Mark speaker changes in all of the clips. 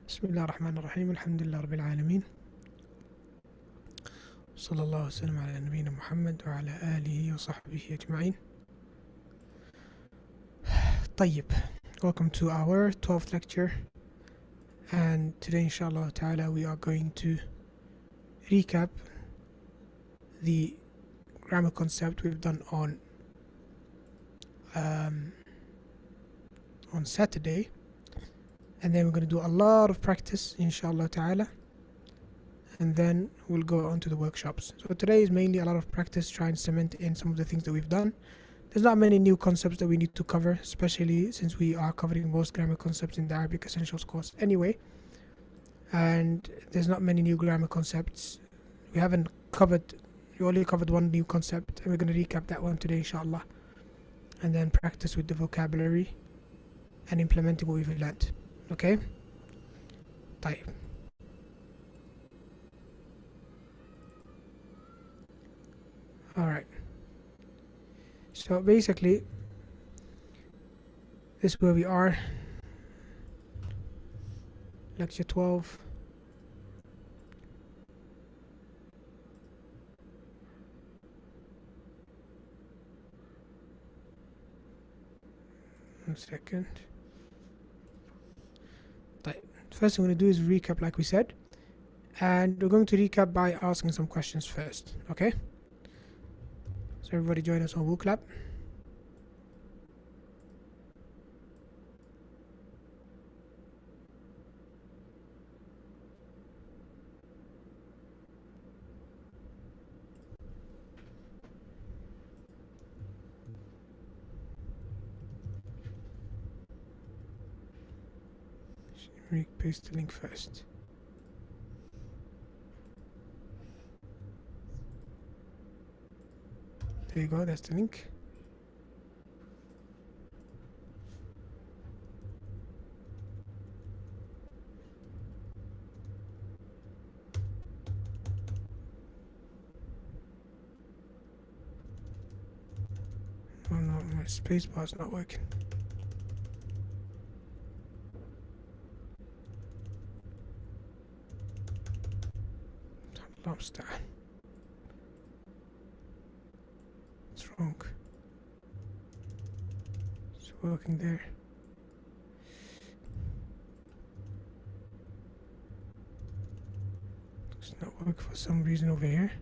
Speaker 1: بسم الله الرحمن الرحيم الحمد لله رب العالمين صلى الله وسلم على نبينا محمد وعلى آله وصحبه أجمعين. طيب, welcome to our 12th lecture, and today inshallah ta'ala we are going to recap the grammar concept we've done on Saturday, and then we're going to do a lot of practice inshallah ta'ala, and then we'll go on to the workshops. So today is mainly a lot of practice, trying to cement in some of the things that we've done. There's not many new concepts that we need to cover, especially since we are covering most grammar concepts in the Arabic Essentials course anyway, and there's not many new grammar concepts. We only covered one new concept, and we're going to recap that one today inshallah, and then practice with the vocabulary and implementing what we've learned. Okay? طيب. Alright. So basically, this is where we are. Lecture 12. One second. First thing we're going to do is recap like we said, and we're going to recap by asking some questions first. Okay? So everybody join us on WooClap. Paste the link first. There you go, that's the link. Oh no, my spacebar is not working. Lobster. What's wrong? It's working there. It's not working for some reason over here.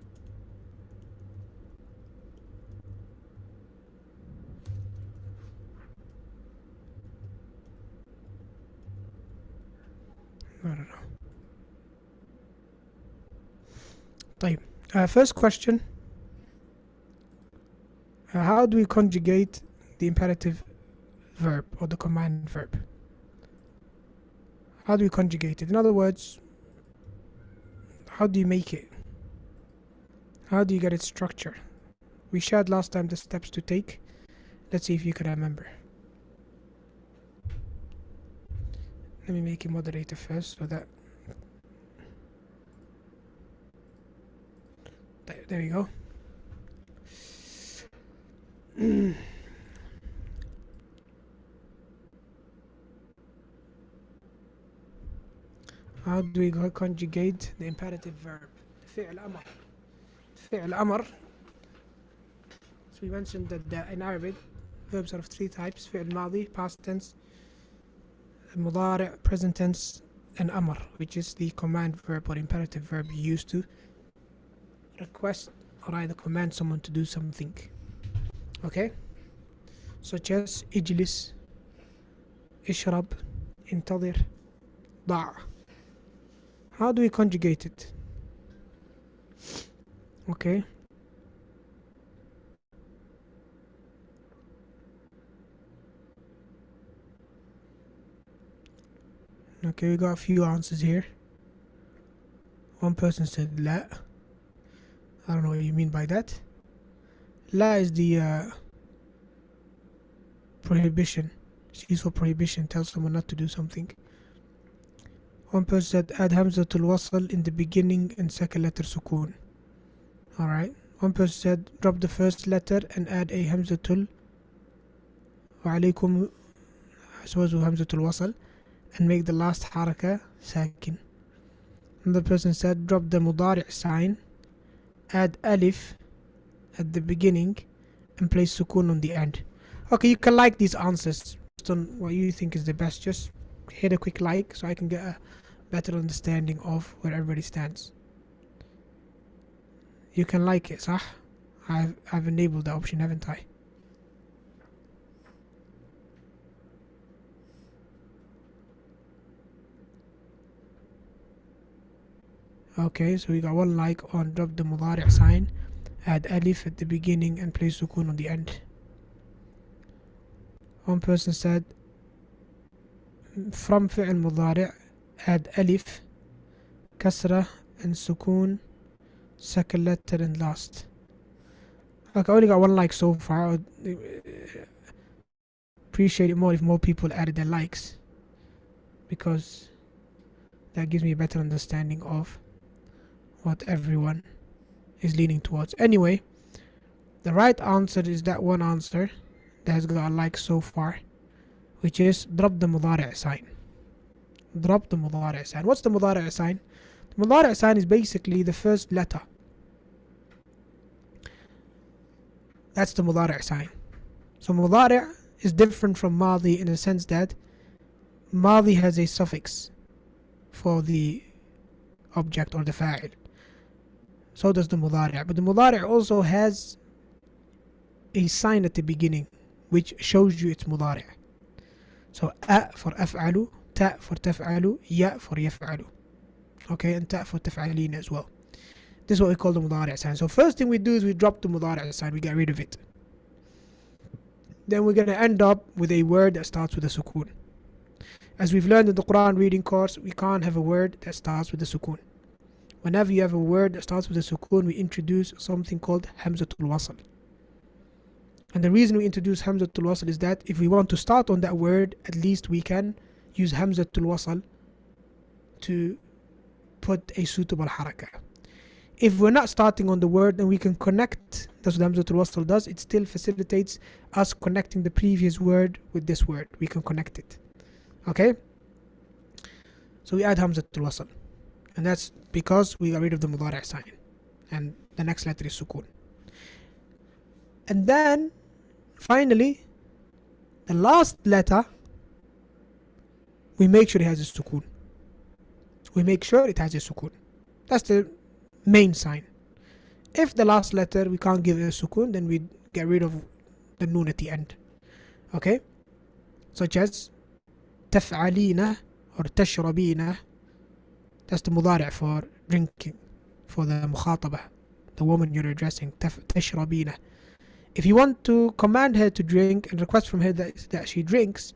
Speaker 1: I don't know. طيب. First question. How do we conjugate the imperative verb or the command verb? How do we conjugate it? In other words, how do you make it? How do you get its structure? We shared last time the steps to take. Let's see if you can remember. Let me make a moderator first so that... There we go. How do we conjugate the imperative verb? فعل أمر. فعل أمر. So we mentioned that in Arabic, verbs are of three types: فعل ماضي, past tense, مضارع, present tense, and أمر, which is the command verb or imperative verb used to request or either command someone to do something. Okay? Such as اجلس, اشرب, انتظر, ضع. How do we conjugate it? Okay. Okay, we got a few answers here. One person said لا. I don't know what you mean by that. La is the prohibition. It's used for prohibition, tell someone not to do something. One person said add hamzatul wasl in the beginning and second letter sukun. Alright. One person said drop the first letter and add a hamzatul wa alaykum, I suppose hamzatul wasl, and make the last haraka sakin. Another person said drop the mudari' sign, add alif at the beginning and place sukun on the end. Okay, you can like these answers based on what you think is the best. Just hit a quick like so I can get a better understanding of where everybody stands. You can like it, صح? I've enabled the option, haven't I? Okay, so we got one like on drop the mudari' sign, add alif at the beginning and place sukun on the end. One person said from fi'l mudari' add alif, kasra and sukun, second letter and last. Okay, I only got one like so far. I would appreciate it more if more people added their likes, because that gives me a better understanding of what everyone is leaning towards. Anyway, the right answer is that one answer that has got a like so far, which is drop the mudari' sign. Drop the mudari' sign. What's the mudari' sign? The mudari' sign is basically the first letter. That's the mudari' sign. So mudari' is different from madi in the sense that madi has a suffix for the object or the fa'il. So does the mudari'. But the mudari' also has a sign at the beginning which shows you it's mudari'. So a for af'alu, ta for taf'alu, ya for yaf'alu. Okay, and ta for taf'alin as well. This is what we call the mudari' sign. So first thing we do is we drop the mudari' sign, we get rid of it. Then we're going to end up with a word that starts with a sukoon. As we've learned in the Quran reading course, we can't have a word that starts with a sukoon. Whenever you have a word that starts with a sukoon, we introduce something called hamzatul wasl. And the reason we introduce hamzatul wasl is that if we want to start on that word, at least we can use hamzatul wasl to put a suitable haraka. If we're not starting on the word, then we can connect. That's what hamzatul wasl does. It still facilitates us connecting the previous word with this word. We can connect it. Okay? So we add hamzatul wasl. And that's because we got rid of the mudari' sign. And the next letter is sukoon. And then, finally, the last letter, we make sure it has a sukoon. We make sure it has a sukoon. That's the main sign. If the last letter we can't give it a sukoon, then we get rid of the noon at the end. Okay? Such as taf'alina or tashrabina. That's the mudari' for drinking, for the mukhatabah, the woman you're addressing, tashrabina. If you want to command her to drink and request from her that she drinks,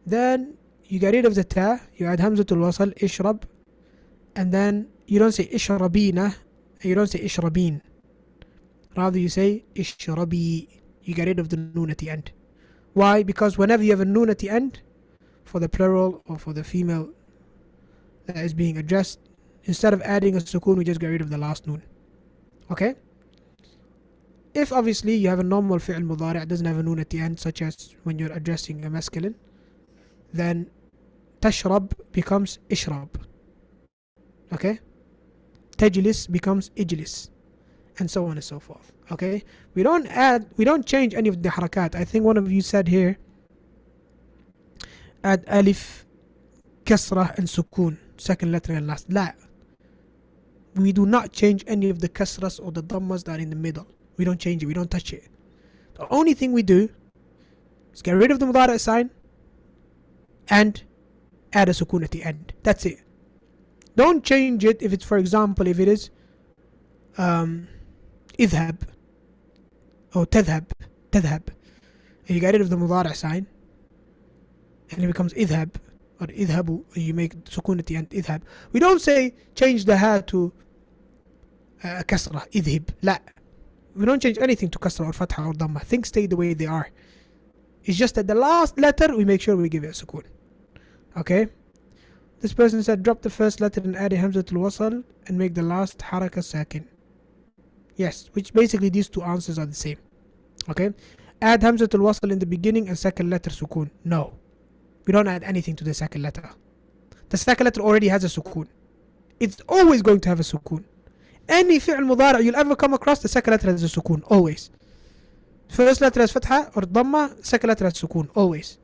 Speaker 1: then you get rid of the ta, you add hamzatul wasl, ishrab, and then you don't say ishrabina, and you don't say ishrabin. Rather you say ishrabi. You get rid of the noon at the end. Why? Because whenever you have a noon at the end, for the plural or for the female that is being addressed, instead of adding a sukoon, we just get rid of the last noon. Okay? If obviously you have a normal fi'l mudari' doesn't have a noon at the end, such as when you're addressing a masculine, then tashrab becomes ishrab. Okay? Tajlis becomes ijlis, and so on and so forth. Okay? We don't change any of the harakat. I think one of you said here, add alif, kasrah and sukoon, second letter and last. La. We do not change any of the kasras or the dhammas that are in the middle. We don't change it, we don't touch it. The only thing we do is get rid of the mudari' sign and add a sukoon at the end. That's it. Don't change it if it's, for example, if it is idhab or tadhab, and you get rid of the mudari' sign and it becomes idhab or idhabu, and you make sukoon at the end, idhab. We don't say change the ha to kasra, idhib. La. We don't change anything to kasra or fatha or dhamma. Things stay the way they are. It's just that the last letter we make sure we give it a sukoon. Okay? This person said drop the first letter and add a hamzatul wasl and make the last haraka sakin. Yes, which basically these two answers are the same. Okay? Add hamzatul wasl in the beginning and second letter sukoon. No. We don't add anything to the second letter. the second letter already has a sukoon. It's always going to have a sukoon. Any fi'l mudari' you'll ever come across, the second letter has a sukoon, always. First letter has fatha or dhamma, second letter has sukoon, always.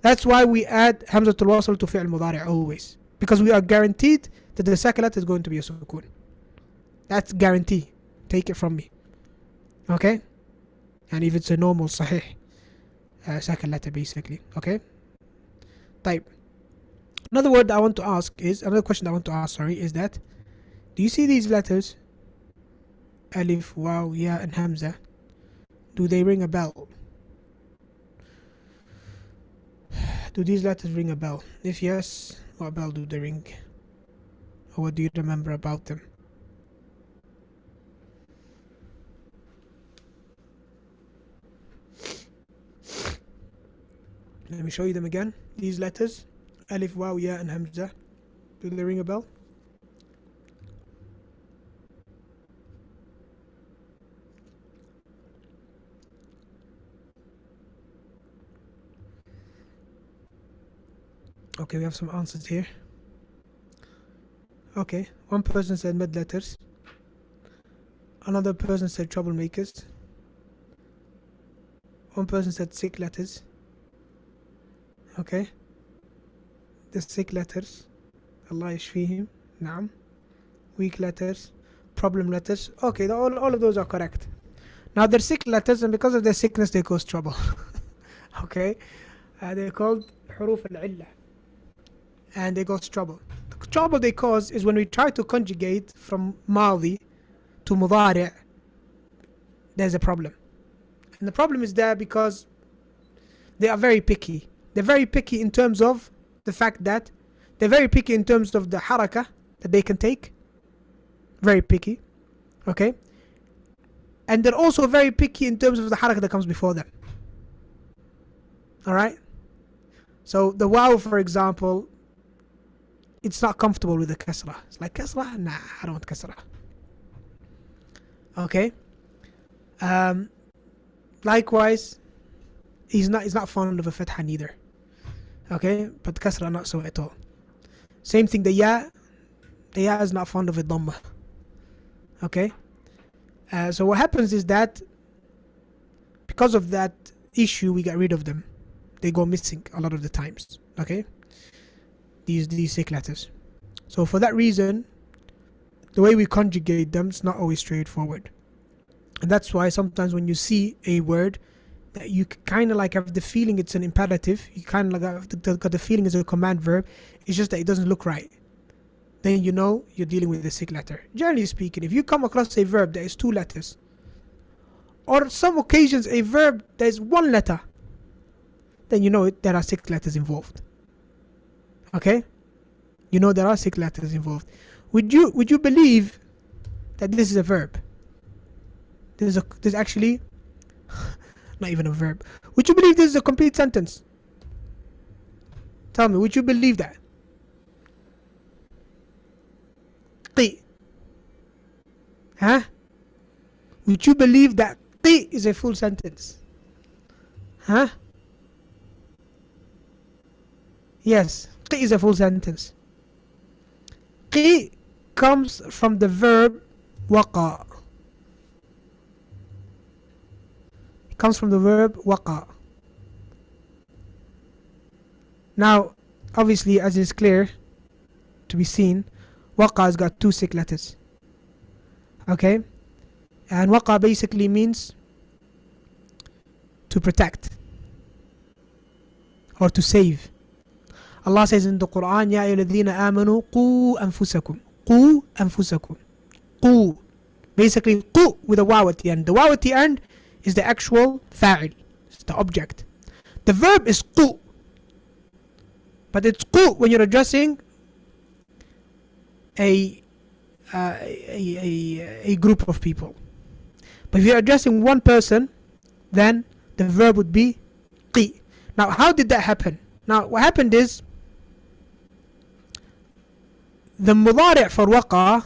Speaker 1: That's why we add hamzatul wasl to fi'l mudari' always. Because we are guaranteed that the second letter is going to be a sukoon. That's guarantee. Take it from me. Okay? And if it's a normal sahih second letter basically. Okay? Type. Another question I want to ask, is that, do you see these letters? Alif, waw, ya, and hamza. Do they ring a bell? Do these letters ring a bell? If yes, what bell do they ring? Or what do you remember about them? Let me show you them again. These letters, Alif, Waw, Ya, and Hamza. Do they ring a bell? Okay, we have some answers here. Okay, one person said mid letters. Another person said troublemakers. One person said sick letters. Okay, the sick letters, Allah yashfihim, naam. Weak letters, problem letters. Okay, all of those are correct. Now they're sick letters, and because of their sickness they cause trouble. Okay, they're called huruf al-illa, and they cause trouble. The trouble they cause is when we try to conjugate from madi to mudari', there's a problem. And the problem is there because they are very picky. They're very picky in terms of the fact that they're very picky in terms of the harakah that they can take. Very picky. Okay? And they're also very picky in terms of the harakah that comes before them. Alright? So the waw, for example, it's not comfortable with the kasrah. It's like kasrah? Nah, I don't want kasrah. Okay? Likewise, he's not fond of a fatha neither. Okay, but kasra not so at all. Same thing, the ya is not fond of a dhamma. Okay, so what happens is that because of that issue, we get rid of them. They go missing a lot of the times. Okay, these sick letters. So for that reason, the way we conjugate them is not always straightforward, and that's why sometimes when you see a word that you kind of like have the feeling it's an imperative, you kind of like got the feeling it's a command verb, it's just that it doesn't look right, then you know you're dealing with a sick letter. Generally speaking, if you come across a verb that is 2 letters, or some occasions a verb that is 1 letter, then you know there are 6 letters involved. Okay, you know there are 6 letters involved. Would you believe that this is a verb? This is actually not even a verb. Would you believe this is a complete sentence? Tell me, would you believe that? Qi. Huh? Would you believe that qi is a full sentence? Huh? Yes, qi is a full sentence. Qi comes from the verb waqa. Comes from the verb waqa. Now, obviously, as is clear to be seen, waqa has got 2 sick letters. Okay? And waqa basically means to protect or to save. Allah says in the Quran, Ya ayyuhalladhina amanu qu anfusakum. Qu anfusakum. Qu. Basically, qu with a waw at the end. The waw at the end is the actual fa'il, it's the object. The verb is qu, but it's qu when you're addressing a group of people. But if you're addressing one person, then the verb would be qi. Now, how did that happen? Now, what happened is the mudari' for waqa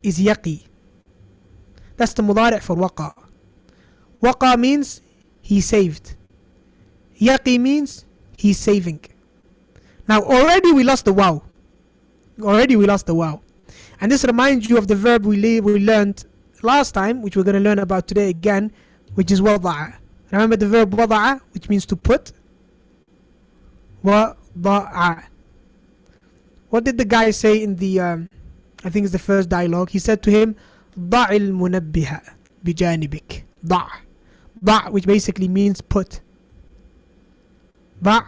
Speaker 1: is yaqi. That's the mudari' for waqa. Waqa means he saved. Yaqi means he's saving. Now already we lost the wow. And this reminds you of the verb we learned last time, which we're going to learn about today again, which is wada'a. Remember the verb wada'a, which means to put? Wada'a. What did the guy say in the, I think it's the first dialogue? He said to him, ضع المنبه بجانبك. ضع, which basically means put. ضع,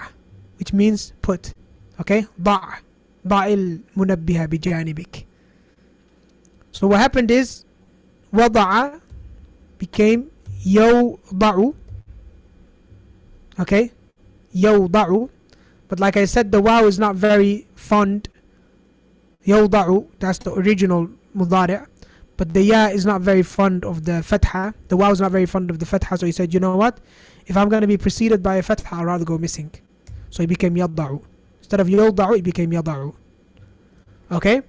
Speaker 1: which means put. Okay? ضع المنبه بجانبك. So what happened is, وضع became يوضع. Okay? يوضع. But like I said, the wow is not very fond. يوضع, that's the original مضارع. But the ya is not very fond of the fatha. The wow is not very fond of the fatha. So he said, you know what? If I'm going to be preceded by a fatha, I'd rather go missing. So it became يضع. Instead of يوضع, it became يضع. Okay?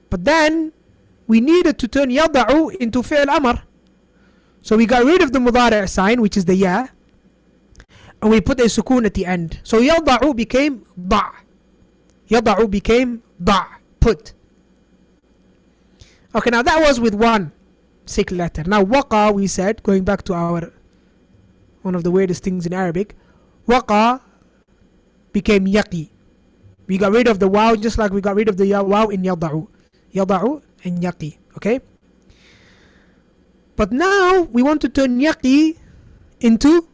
Speaker 1: But then, we needed to turn يضع into فعل أمر. So we got rid of the مضارع sign, which is the ya. And we put a sukun at the end. So يضع became ضع. يضع became ضع. Put. Okay, now that was with one sick letter. Now waqa, we said, going back to our one of the weirdest things in Arabic, waqa became yaqi. We got rid of the wow just like we got rid of the wow in yada'u. Yada'u and yaqi. Okay? But now we want to turn yaqi into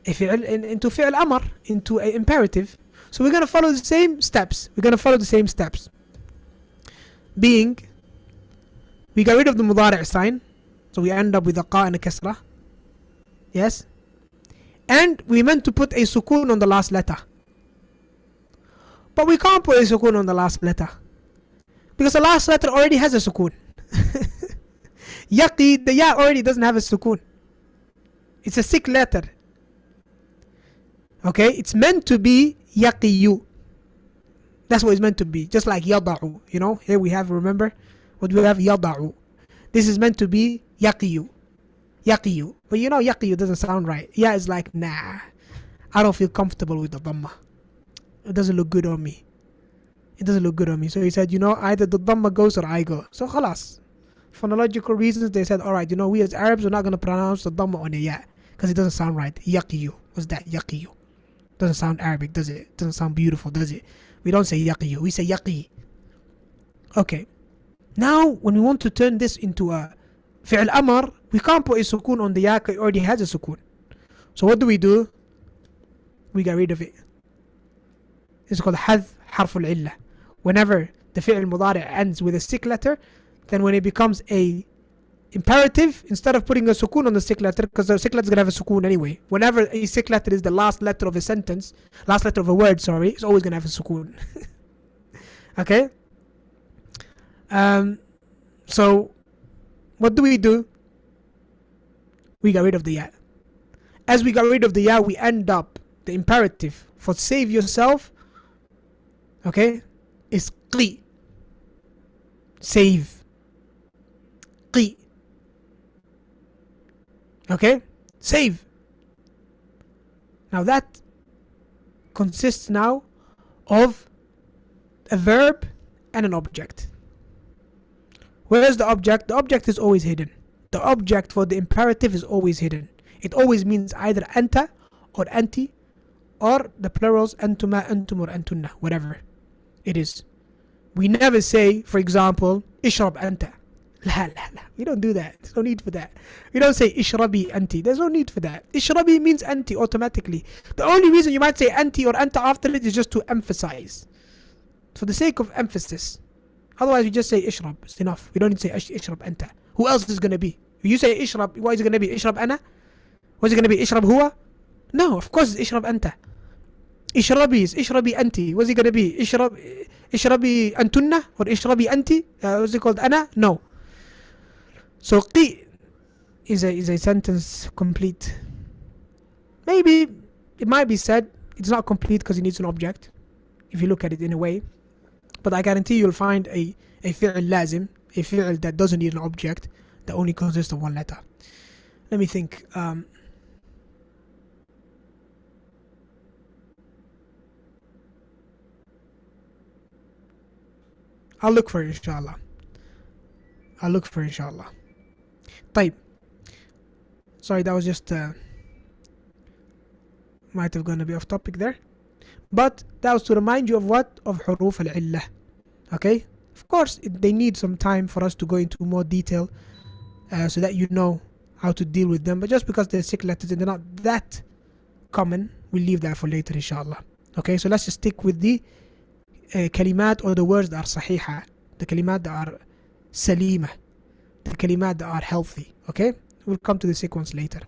Speaker 1: into fi'l amr, into an imperative. So we're going to follow the same steps. Being, we got rid of the mudari' sign, so we end up with a qa and a kasra. Yes? And we meant to put a sukun on the last letter. But we can't put a sukun on the last letter, because the last letter already has a sukun. Yaqi, the ya already doesn't have a sukun. It's a sick letter. Okay? It's meant to be yaqiyu. That's what it's meant to be. Just like yada'u. You know, here we have, remember? What do we have? Yada'u. This is meant to be yaqiyu. Yaqiyu. But you know, yaqiyu doesn't sound right. Ya is like, nah. I don't feel comfortable with the dhamma. It doesn't look good on me. So he said, you know, either the dhamma goes or I go. So khalas. Phonological reasons, they said, alright, you know, we as Arabs, we're not going to pronounce the dhamma on a ya, because it doesn't sound right. Yaqiyu. What's that? Yaqiyu. Doesn't sound Arabic, does it? Doesn't sound beautiful, does it? We don't say yaqiyu, we say yaqi. Okay. Now, when we want to turn this into a fi'l amr, we can't put a sukun on the ya, it already has a sukun. So what do? We get rid of it. It's called hadh harf al-illa. Whenever the fi'l mudari' ends with a sick letter, then when it becomes a imperative, instead of putting a sukun on the sick letter, because the sick letter is going to have a sukun anyway. Whenever a sick letter is the last letter of a sentence, last letter of a word, sorry, it's always going to have a sukun. Okay? So, what do? We got rid of the ya. As we got rid of the ya, we end up, the imperative for save yourself, okay, is qi. Save. Qi. Okay? Save. Now that consists now of a verb and an object. Where is the object? The object is always hidden. The object for the imperative is always hidden. It always means either anta or anti, or the plurals antuma, antum, or antunna, whatever it is. We never say, for example, ishrab anta. La. We don't do that. There's no need for that. We don't say ishrabi anti. There's no need for that. Ishrabi means anti automatically. The only reason you might say anti or anta after it is just to emphasize, for the sake of emphasis. Otherwise, we just say ishrab. It's enough. We don't need to say ishrab anta. Who else is going to be? If you say ishrab, what is it going to be? Ishrab ana? What is it going to be? Ishrab huwa? No, of course it's ishrab anta. Ishrabi is ishrabi anti. What's it going to be? Ishrabi antunna or ishrabi anti? What's it called? Ana? No. So qi is a sentence complete. Maybe it might be said it's not complete because it needs an object, if you look at it in a way. But I guarantee you'll find a fi'l lazim, a fi'l that doesn't need an object, that only consists of one letter. Let me think. I'll look for it inshallah. I'll look for it inshallah. طيب. Sorry, that was just might have gone a bit off topic there. But that was to remind you of what? Of حروف العلة. Okay? Of course, they need some time for us to go into more detail so that you know how to deal with them. But just because they're 6 letters and they're not that common, we'll leave that for later inshallah. Okay, so let's just stick with the kalimat or the words that are صحيحة, the kalimat that are salima, the kalimat that are healthy. Okay, we'll come to the sequence later.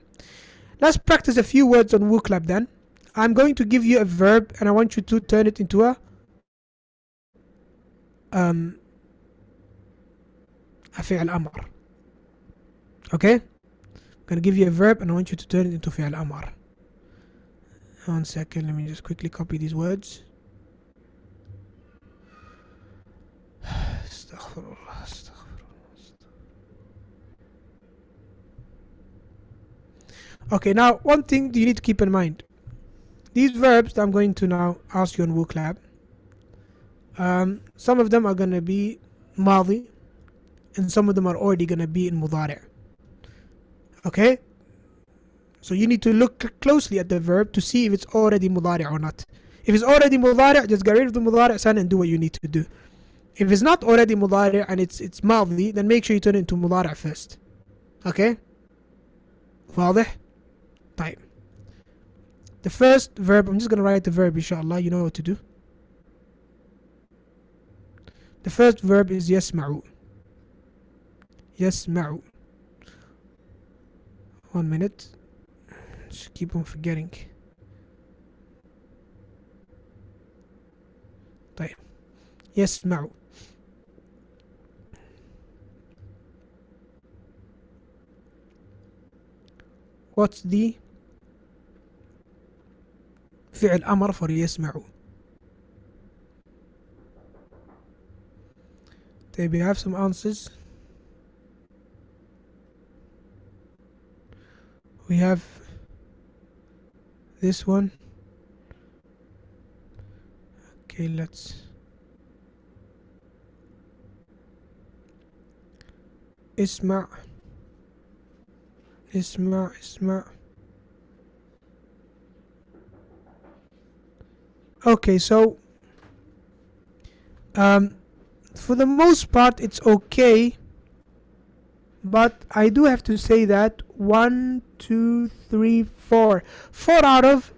Speaker 1: Let's practice a few words on vocab then. I'm going to give you a verb and I want you to turn it into a فعل أمر. Okay, I'm going to give you a verb and I want you to turn it into فعل أمر. 1 second, let me just quickly copy these words. Okay, now one thing you need to keep in mind. These verbs that I'm going to now ask you on vocab, some of them are going to be ماضي and some of them are already going to be in مضارع. Okay? So you need to look closely at the verb to see if it's already مضارع or not. If it's already مضارع, just get rid of the مضارع sign and do what you need to do. If it's not already مضارع and it's ماضي, then make sure you turn it into مضارع first. Okay? واضح؟ طيب. The first verb, I'm just going to write the verb inshallah, you know what to do. The first verb is يسمع. يسمع. 1 minute. Just keep on forgetting. طيب. يسمع. What's the فعل أمر for يسمع? طيب, we have some answers. We have this one. Okay, let's اسمع. Okay, so for the most part it's okay, but I do have to say that 1, 2, 3, 4 out of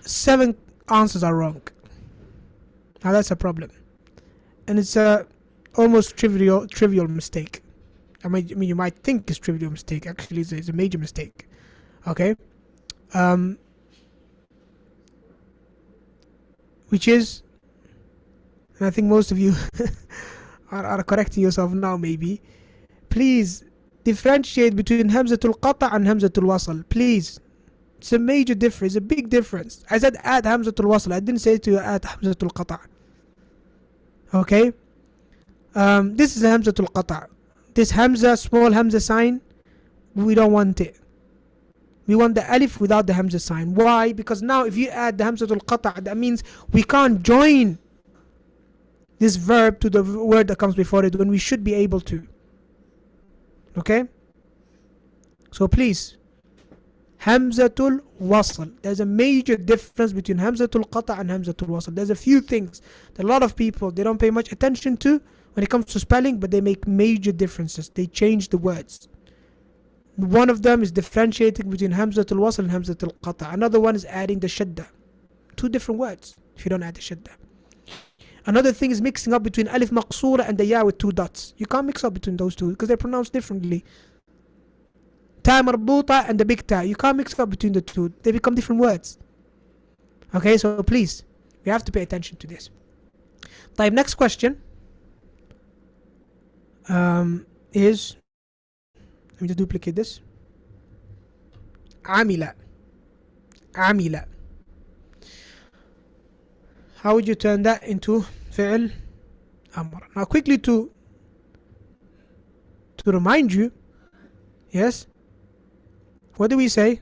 Speaker 1: 7 answers are wrong. Now that's a problem, and it's a almost trivial mistake. I mean you might think it's trivial mistake, actually it's a major mistake. Okay, which is, and I think most of you are correcting yourself now maybe, please differentiate between Hamzatul Qata' and Hamzatul Wasl, please. It's a major difference, a big difference. I said add Hamzatul Wasl, I didn't say to you add Hamzatul Qata'. Okay, this is Hamzatul Qata'. This Hamza, small Hamza sign, we don't want it. We want the alif without the Hamza sign. Why? Because now if you add the Hamzatul Qata', that means we can't join this verb to the word that comes before it when we should be able to. Okay? So please, Hamzatul Wasl. There's a major difference between Hamzatul Qata' and Hamzatul Wasl. There's a few things that a lot of people, they don't pay much attention to when it comes to spelling, but they make major differences. They change the words. One of them is differentiating between Hamzatul Wasl and Hamzatul Qata'. Another one is adding the Shadda. 2 different words if you don't add the Shadda. Another thing is mixing up between Alif Maqsoora and the Ya with 2 dots. You can't mix up between those two because they're pronounced differently. Ta marbuta and the big ta. You can't mix up between the two. They become different words. Okay, so please, we have to pay attention to this. طيب, next question is, let me just duplicate this. Amila. How would you turn that into fi'l amr? Now quickly to remind you, yes, what do we say?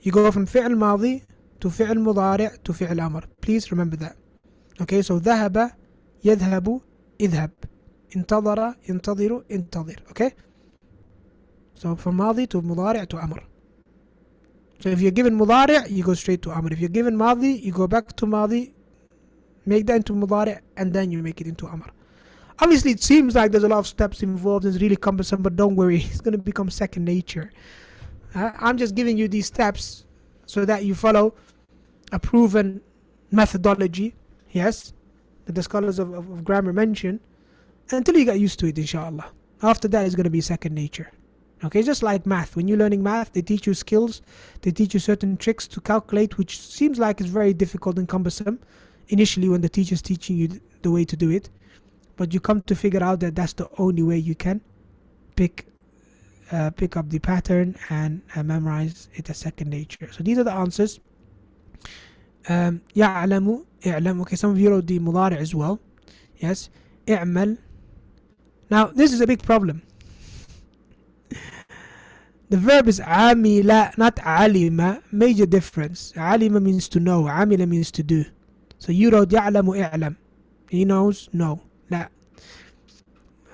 Speaker 1: You go from fi'l madi to fi'l mudari' to fi'l amr. Please remember that. Okay, so ذهب, يذهب, اذهب. انتظر ينتظر انتظر. Okay, so from ماضي to مضارع to أمر. So if you're given مضارع, you go straight to أمر. If you're given ماضي, you go back to ماضي, make that into مضارع, and then you make it into أمر. Obviously, it seems like there's a lot of steps involved. It's really cumbersome, but don't worry, it's going to become second nature. I'm just giving you these steps so that you follow a proven methodology, yes, that the scholars of grammar mention, until you get used to it, inshallah. After that, it's going to be second nature. Okay, just like math. When you're learning math, they teach you skills, they teach you certain tricks to calculate, which seems like it's very difficult and cumbersome initially when the teacher's teaching you the way to do it. But you come to figure out that that's the only way you can pick up the pattern and memorize it as second nature. So these are the answers. يعلم اعلم. Okay, some of you wrote the مضارع as well. Yes. اعمل. Now this is a big problem. The verb is عمل, not علم. Major difference. علم means to know. عمل means to do. So you wrote يعلم اعلم. He knows? No. لا.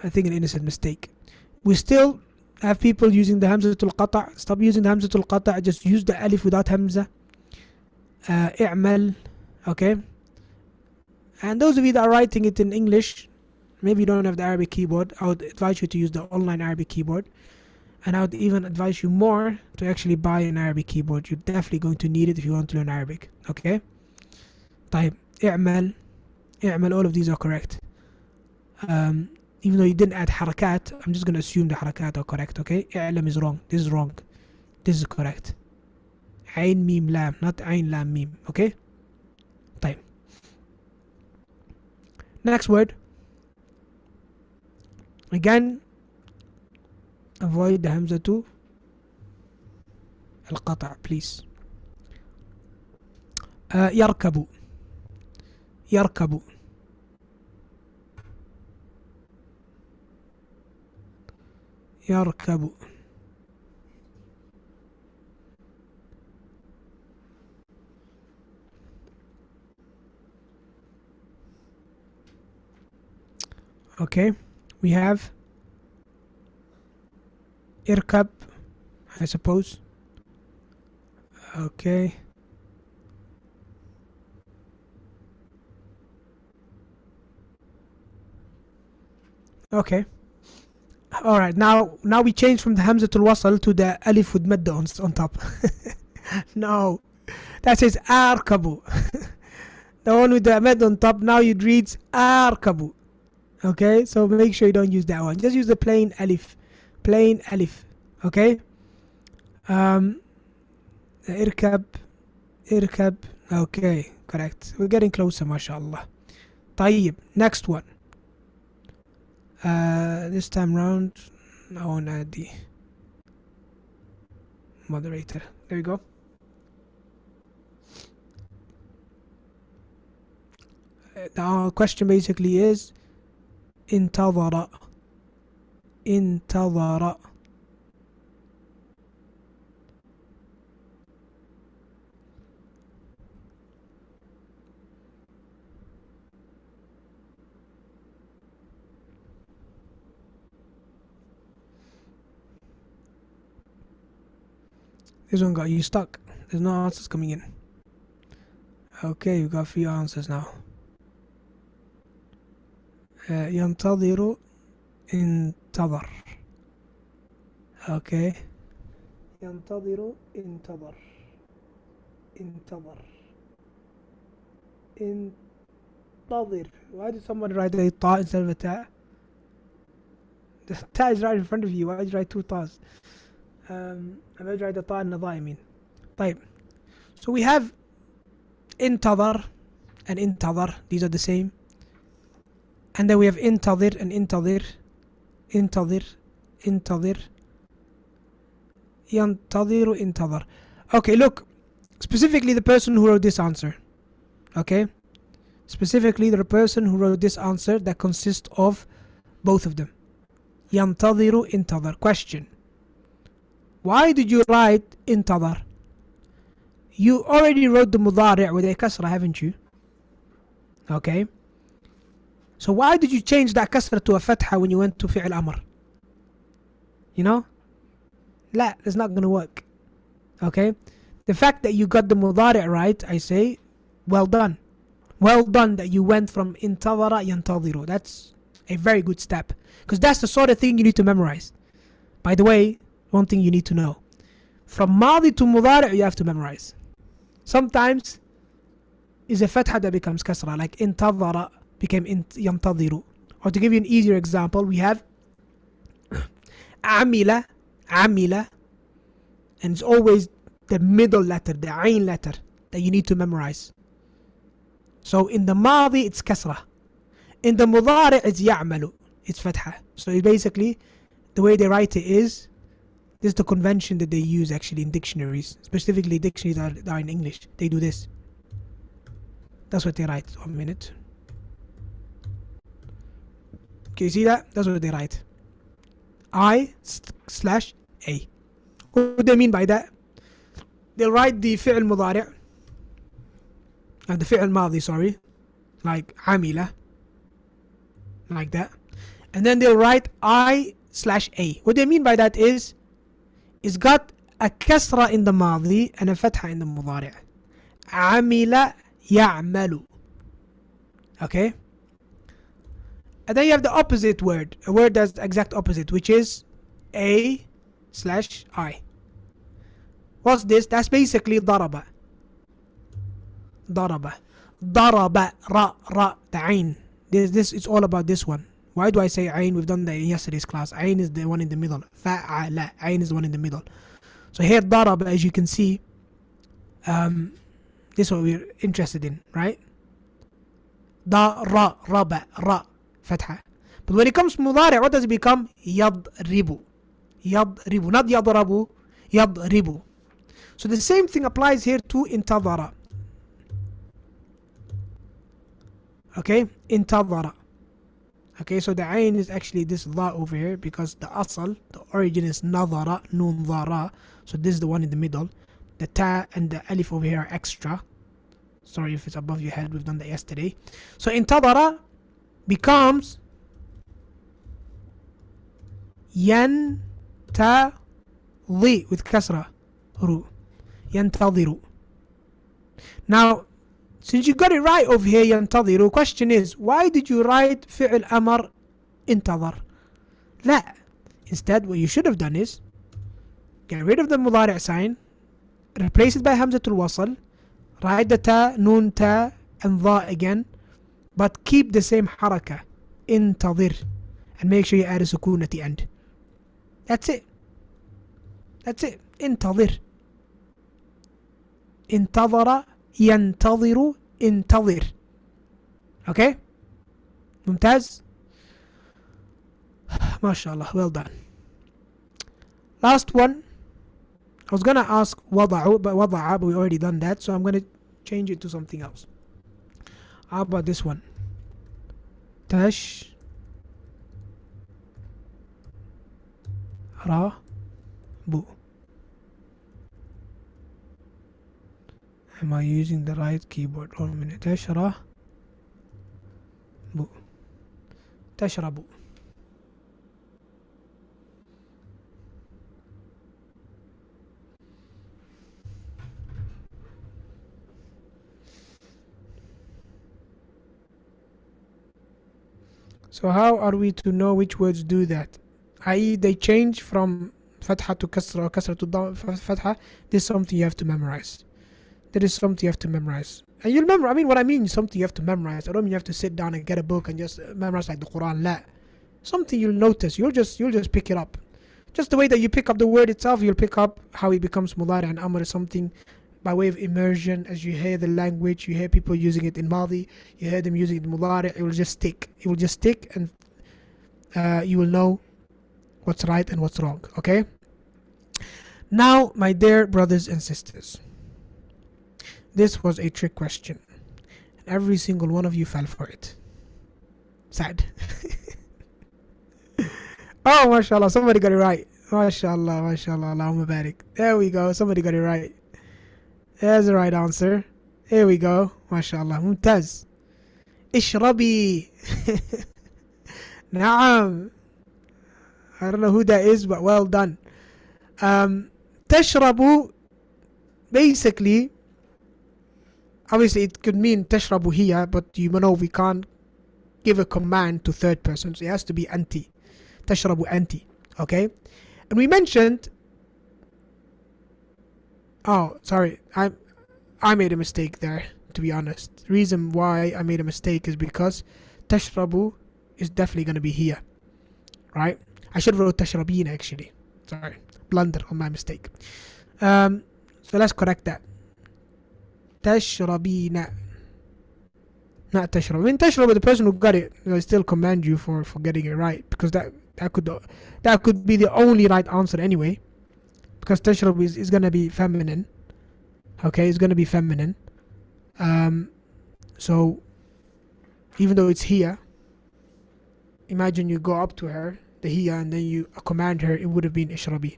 Speaker 1: I think an innocent mistake. We still have people using the hamzatul qata'. Stop using the hamzatul qata'. Just use the alif without hamza. اعمل. Okay. And those of you that are writing it in English, maybe you don't have the Arabic keyboard, I would advise you to use the online Arabic keyboard. And I would even advise you more to actually buy an Arabic keyboard. You're definitely going to need it if you want to learn Arabic. Okay. طيب. اعمل. اعمل. All of these are correct. Even though you didn't add harakat, I'm just going to assume the harakat are correct. Okay. اعلم is wrong. This is wrong. This is correct. عين ميم لام, not عين لام ميم. Okay. طيب. Next word. Again, avoid the hamza to القطع, please. يركب. يركب. يركب. Okay, we have irkab, I suppose. Okay. Okay. Alright, now we change from the hamzatul wasl to the alif with madda on top. No, that says arkabu. The one with the mad on top, now it reads arkabu. Okay, so make sure you don't use that one. Just use the plain alif. Plain alif. Okay. Irkab. Irkab. Okay, correct. We're getting closer, mashallah. طيب, next one. This time round, I want to add the moderator. There we go. The question basically is انتظر. انتظر. This one got you stuck. There's no answers coming in. Okay, you got 3 answers now. ينتظر. انتظر. Okay. ينتظر. انتظر. انتظر. انتظر. Why did someone write a ta instead of a ta? The ta is right in front of you. Why did you write 2 tas? I'm going to write the ta and the dha, I mean. طيب. So we have انتظر and انتظر. These are the same. And then we have انتظر and انتظر. انتظر. انتظر. ينتظر. انتظر. Okay, look. Specifically the person who wrote this answer. Okay? Specifically the person who wrote this answer that consists of both of them. ينتظر. انتظر. Question. Why did you write انتظر? You already wrote the مضارع with a kasra, haven't you? Okay. So why did you change that kasra to a fatha when you went to fi'l amr? You know? لا, it's not gonna work. Okay? The fact that you got the mudari' right, I say, well done. Well done that you went from intadara yantadiru. That's a very good step. Because that's the sort of thing you need to memorize. By the way, one thing you need to know. From madi to mudari' you have to memorize. Sometimes is a fatha that becomes kasra, like intadara became yantadiru. Or to give you an easier example, we have amila, amila, and it's always the middle letter, the ain letter, that you need to memorize. So in the madi it's kasra. In the mudari it's ya'malu, it's fatha. So basically, the way they write it is, this is the convention that they use actually in dictionaries, specifically dictionaries that are in English. They do this. That's what they write. 1 minute. Can you see that? That's what they write. I/A. What do they mean by that? They'll write the fi'l mudari', the fi'l madi, sorry, like amila, like that. And then they'll write I/A. What they mean by that is, it's got a kasra in the madi and a fatha in the mudari'. Amila ya'malu. Okay? And then you have the opposite word, a word that's the exact opposite, which is A/I. What's this? That's basically daraba. Daraba. Daraba. Ra. The ain. This is all about this one. Why do I say ain? We've done that in yesterday's class. Ain is the one in the middle. Fa'ala. Ain is the one in the middle. So here daraba, as you can see, this is what we're interested in, right? Raba. Ra. Fatha. But when it comes to mudari', what does it become? Yadribu. Yadribu. Not yadrabu. Yadribu. So the same thing applies here to intadara. Okay? Intadara. Okay, so the ain is actually this dha over here, because the asal, the origin is nadara, nun dhara. So this is the one in the middle. The ta and the alif over here are extra. Sorry if it's above your head, we've done that yesterday. So intadara becomes yantadhi with kasra ru. Yantadhiru. Now, since you got it right over here, yantadhiru, question is, why did you write fi'l amr intadhar? La. Instead, what you should have done is, get rid of the mudari' sign, replace it by hamzatul wasl, write the ta, nun, ta, and dha again, but keep the same haraka, intadhir, and make sure you add a sukoon at the end. That's it. That's it. Intadhir. انتظر ينتظر انتظر. Okay? ممتاز. MashaAllah, well done. Last one. I was gonna ask وضعوا, but we already done that, so I'm gonna change it to something else. How about this one? تش را بو. Am I using the right keyboard? 1 minute. تشرب تشرب. So how are we to know which words do that? I.e. they change from fatha to kasra or kasra to fatha. This is something you have to memorize. That is something you have to memorize. And you'll remember, what I mean is something you have to memorize. I don't mean you have to sit down and get a book and just memorize like the Quran. La. Something you'll notice. You'll just pick it up. Just the way that you pick up the word itself, you'll pick up how it becomes mudari and amr is something by way of immersion. As you hear the language, you hear people using it in madi, you hear them using it in mudari, it will just stick. It will just stick, and you will know what's right and what's wrong. Okay? Now, my dear brothers and sisters, this was a trick question. Every single one of you fell for it. Sad. Oh, mashallah, somebody got it right. Mashallah, mashallah, Allahumma barik. There we go, somebody got it right. There's the right answer. Here we go. MashaAllah. Mumtaz. اشربي. نعم. I don't know who that is, but well done. تشرب, basically, obviously it could mean تشرب here, but you know we can't give a command to third person, so it has to be أنت. تشرب أنت. Okay? And we mentioned, oh, sorry, I made a mistake there, to be honest. The reason why I made a mistake is because تشرب is definitely going to be here, right? I should have wrote تشربين actually. Sorry, blunder on my mistake. So let's correct that. تشربين, not تشرب. I mean تشرب, the person who got it, I still commend you for getting it right, because that could be the only right answer anyway, because تشرب is going to be feminine. Okay, it's going to be feminine. So even though it's here, imagine you go up to her, the here, and then you command her, it would have been اشربي.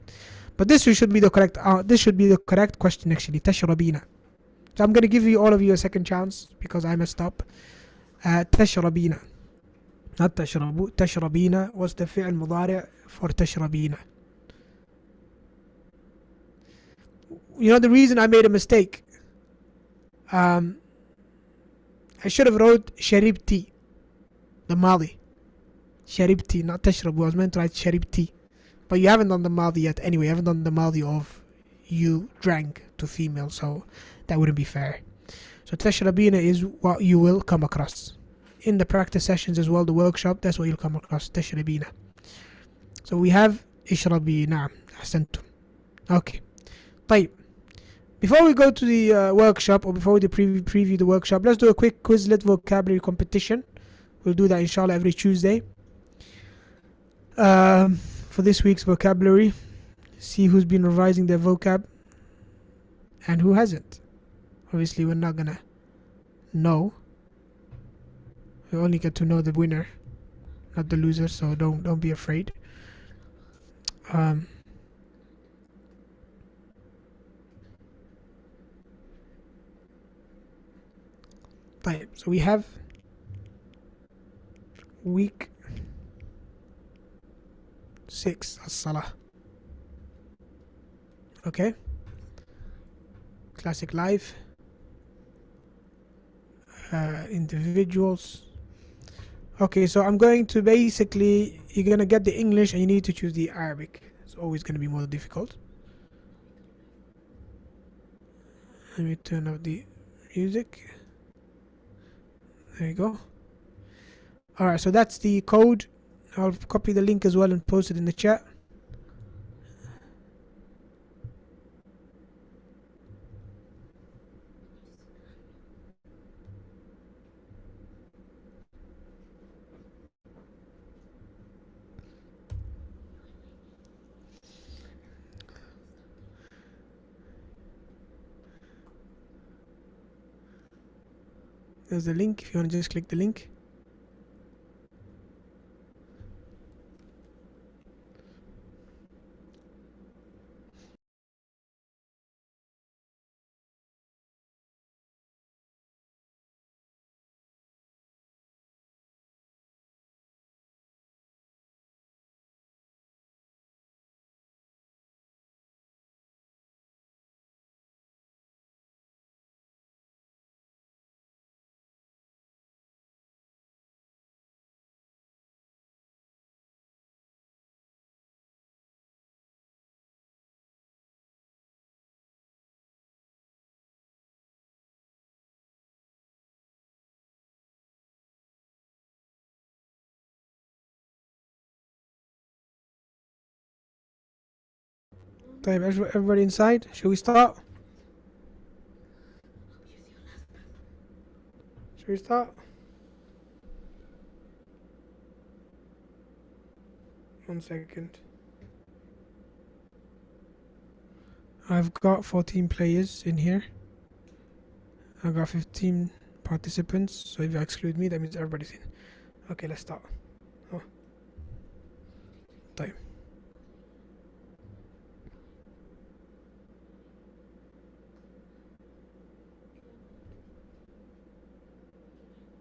Speaker 1: But this should be the correct question actually, تشربين. So I'm going to give all of you a second chance because I messed up. تشربين, not تشربوا. تشربين was the فعل مضارع for تشربين. You know the reason I made a mistake? I should have wrote شربتي, the ماضي. شربتي, not تشربوا. I was meant to write شربتي. But you haven't done the ماضي yet anyway. You haven't done the ماضي of you drank to female, so that wouldn't be fair. So تشربين is what you will come across. In the practice sessions as well, the workshop, that's what you'll come across. تشربين. So we have اشربي. نعم, أحسنتم. Okay. طيب. Before we go to the workshop, or before we preview the workshop, let's do a quick Quizlet vocabulary competition. We'll do that inshallah every Tuesday. For this week's vocabulary, see who's been revising their vocab and who hasn't. Obviously, we're not gonna know. We only get to know the winner, not the loser. So don't be afraid. طيب, so we have week 6, الصلاة. Okay, classic life, individuals. Okay, so I'm going to basically, you're gonna get the English and you need to choose the Arabic. It's always gonna be more difficult. Let me turn off the music. There you go. Alright, so that's the code. I'll copy the link as well and post it in the chat. There's the link if you want to just click the link. طيب, everybody inside? Shall we start? Shall we start? One second. I've got 14 players in here. I've got 15 participants, so if you exclude me, that means everybody's in. Okay, let's start. Oh. طيب.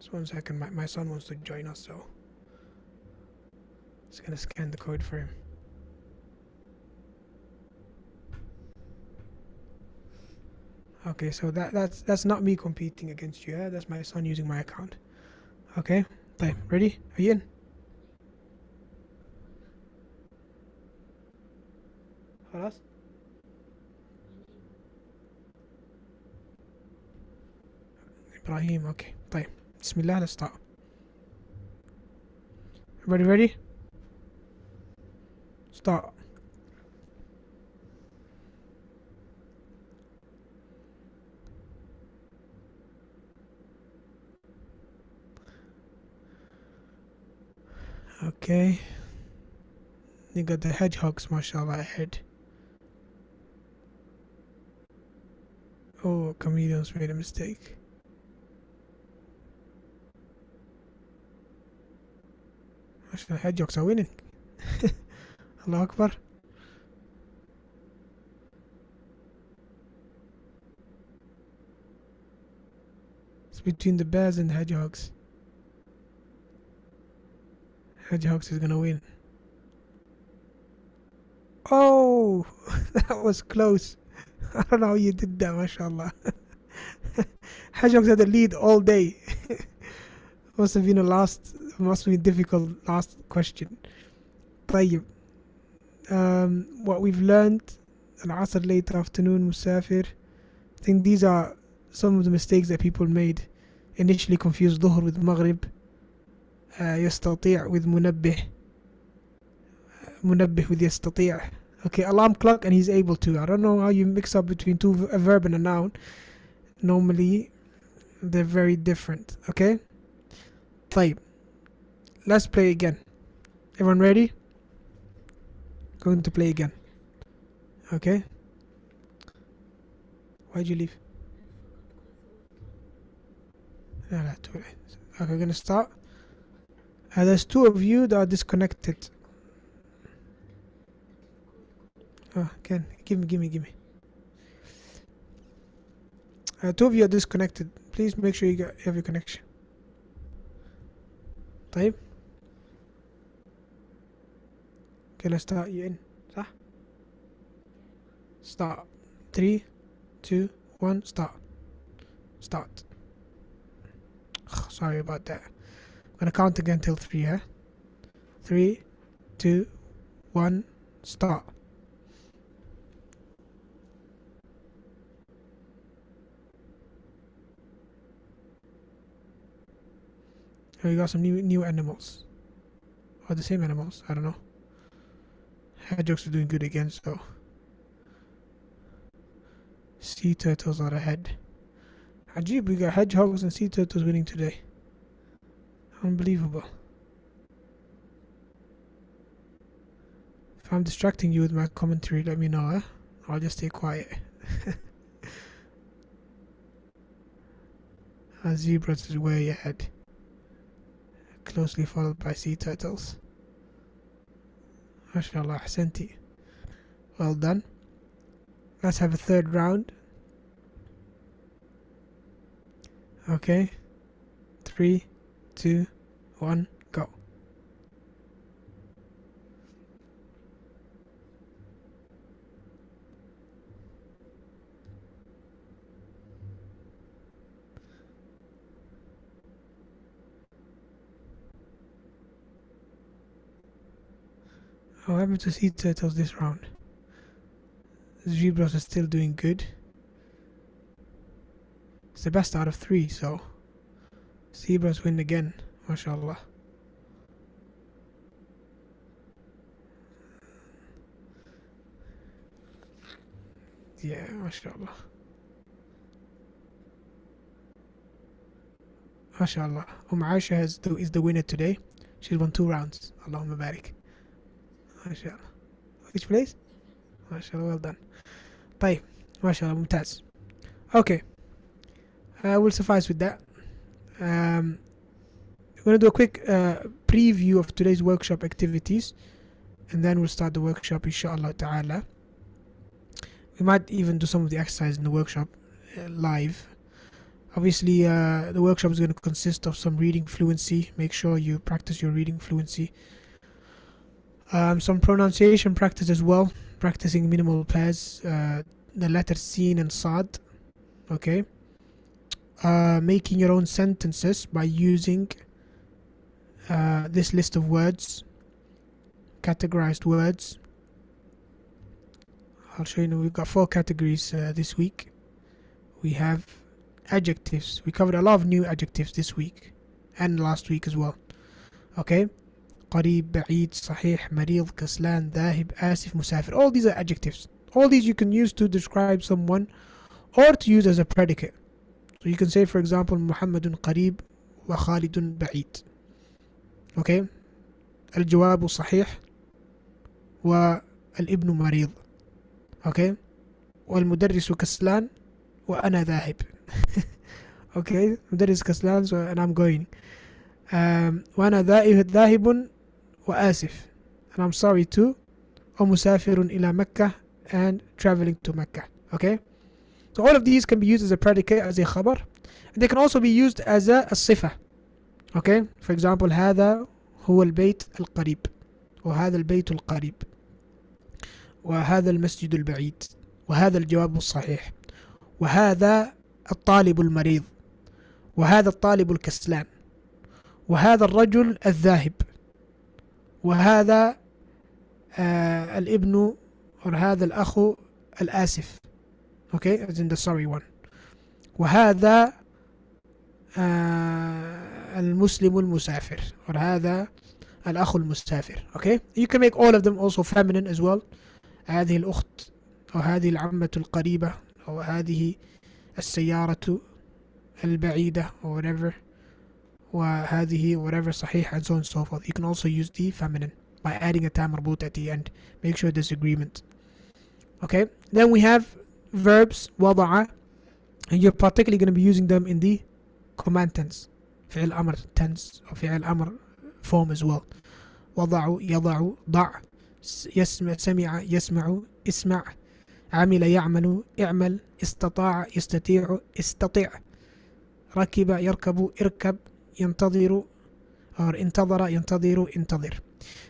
Speaker 1: Just 1 second. My son wants to join us, so just gonna scan the code for him. Okay, so that's not me competing against you. Yeah? That's my son using my account. Okay, طيب, ready? Are you in? خلاص. Ibrahim. Okay, طيب. Bismillah. Let's start. Everybody ready? Start. Okay. You got the hedgehogs, mashallah, ahead. Oh, comedians made a mistake. Mashallah, hedgehogs are winning. Allah Akbar. It's between the bears and the hedgehogs. Hedgehogs is gonna win. Oh, that was close. I don't know how you did that, mashallah. Hedgehogs had the lead all day. Must have been difficult last question. طيب. What we've learned, Al-Asr, late afternoon, Musafir. I think these are some of the mistakes that people made. Initially confused Dhuhr with Maghrib. يستطيع with منبه. منبه with يستطيع. Okay, alarm clock and he's able to. I don't know how you mix up between a verb and a noun. Normally, they're very different. Okay? طيب. Let's play again. Everyone ready? Going to play again. Okay? Why'd you leave? No, too late. Okay, we're gonna start. There's 2 of you that are disconnected. Oh, again, give me. 2 of you are disconnected. Please make sure you have your connection. طيب. Okay, let's start. You in? صح? Start. 3, 2, 1, start. Start. Sorry about that. I'm gonna count again till 3, yeah? 3, 2, 1, start. Oh, you got some new animals. Or the same animals, I don't know. Hedgehogs are doing good again, so. Sea turtles are ahead. Ajib, we got hedgehogs and sea turtles winning today. Unbelievable. If I'm distracting you with my commentary, let me know, eh? I'll just stay quiet. Zebras is way ahead. Closely followed by sea turtles. MashaAllah, ahsanti. Well done. Let's have a third round. Okay. 3, 2, 1, go. What happened to sea turtles this round? Zebras are still doing good. It's the best out of 3, so zebras win again, mashallah. Yeah, mashallah. MashaAllah. Aisha is the winner today. She's won 2 rounds. Allahumma barik. MashaAllah. Which place? MashaAllah, well done. طيب. MashaAllah, ممتاز. Okay. We'll suffice with that. We're going to do a quick preview of today's workshop activities. And then we'll start the workshop, inshallah ta'ala. We might even do some of the exercises in the workshop live. Obviously, the workshop is going to consist of some reading fluency. Make sure you practice your reading fluency. Some pronunciation practice as well. Practicing minimal pairs, the letters Sin and Sad. Okay. Making your own sentences by using this list of words, categorized words. I'll show you. We've got 4 categories this week. We have adjectives. We covered a lot of new adjectives this week and last week as well. Okay. قريب, بعيد, صحيح, مريض, كسلان, ذاهب, آسف, مسافر. All these are adjectives. All these you can use to describe someone or to use as a predicate. So you can say, for example, محمد قريب وخالد بعيد. Okay. الجواب صحيح والابن مريض. Okay. والمدرس كسلان وأنا ذاهب. Okay. مدرس كسلان and I'm going. وأنا ذاهب وآسف and I'm sorry too. ومسافر إلى مكة and traveling to Mecca. Okay. So all of these can be used as a predicate, as a khabar. And they can also be used as a صفة. Okay. For example, هذا هو البيت القريب وهذا البيت القريب وهذا المسجد البعيد وهذا الجواب الصحيح وهذا الطالب المريض وهذا الطالب الكسلان وهذا الرجل الذاهب وهذا الابن or هذا الأخ الآسف. Okay, as in the sorry one. وهذا المسلم المسافر or هذا الأخ المسافر. Okay, you can make all of them also feminine as well. هذه الأخت أو هذه العمة القريبة أو هذه السيارة البعيدة or whatever. وهذه whatever صحيح and so on and so forth. You can also use the feminine by adding a تاء مربوط at the end. Make sure there's agreement. Okay, then we have verbs وضع, and you're particularly going to be using them in the command tense, فعل أمر tense or فعل أمر form as well. وضع, يضع, ضع, يسمع, سمع, يسمع, اسمع, عمل, يعمل, اعمل, استطاع, يستطيع, استطع, ركب, يركب, اركب, ينتظر or انتظر, ينتظر, انتظر.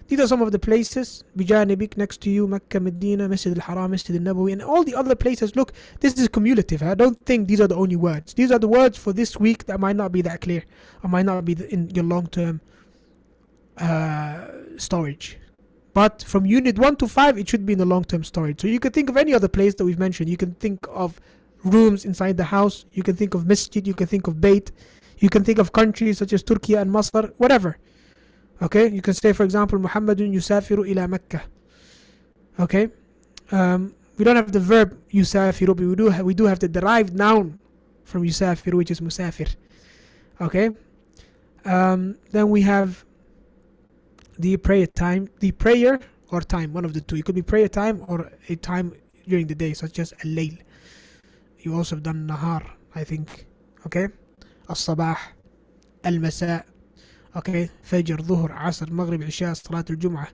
Speaker 1: These are some of the places بجانبك, next to you, Mecca, Medina, Masjid al-Haram, Masjid al-Nabawi, and all the other places. Look, this is cumulative. I don't think these are the only words. These are the words for this week that might not be that clear or might not be in your long-term storage. But from unit 1 to 5, it should be in the long-term storage. So you can think of any other place that we've mentioned. You can think of rooms inside the house. You can think of masjid. You can think of bayt. You can think of countries such as Turkey and Masr, whatever. Okay, you can say, for example, Muhammadun yusafiru ila Mecca. Okay, we don't have the verb yusafiru, but we do have the derived noun from yusafiru, which is musafir. Okay, then we have the prayer time, the prayer or time, one of the two. It could be prayer time or a time during the day, such as al-layl. You also have done nahar, I think. Okay, al-sabah, al-masa. Okay, Fajr, Dhuhr, Asr, Maghrib, Isha, Salat al-Jum'ah,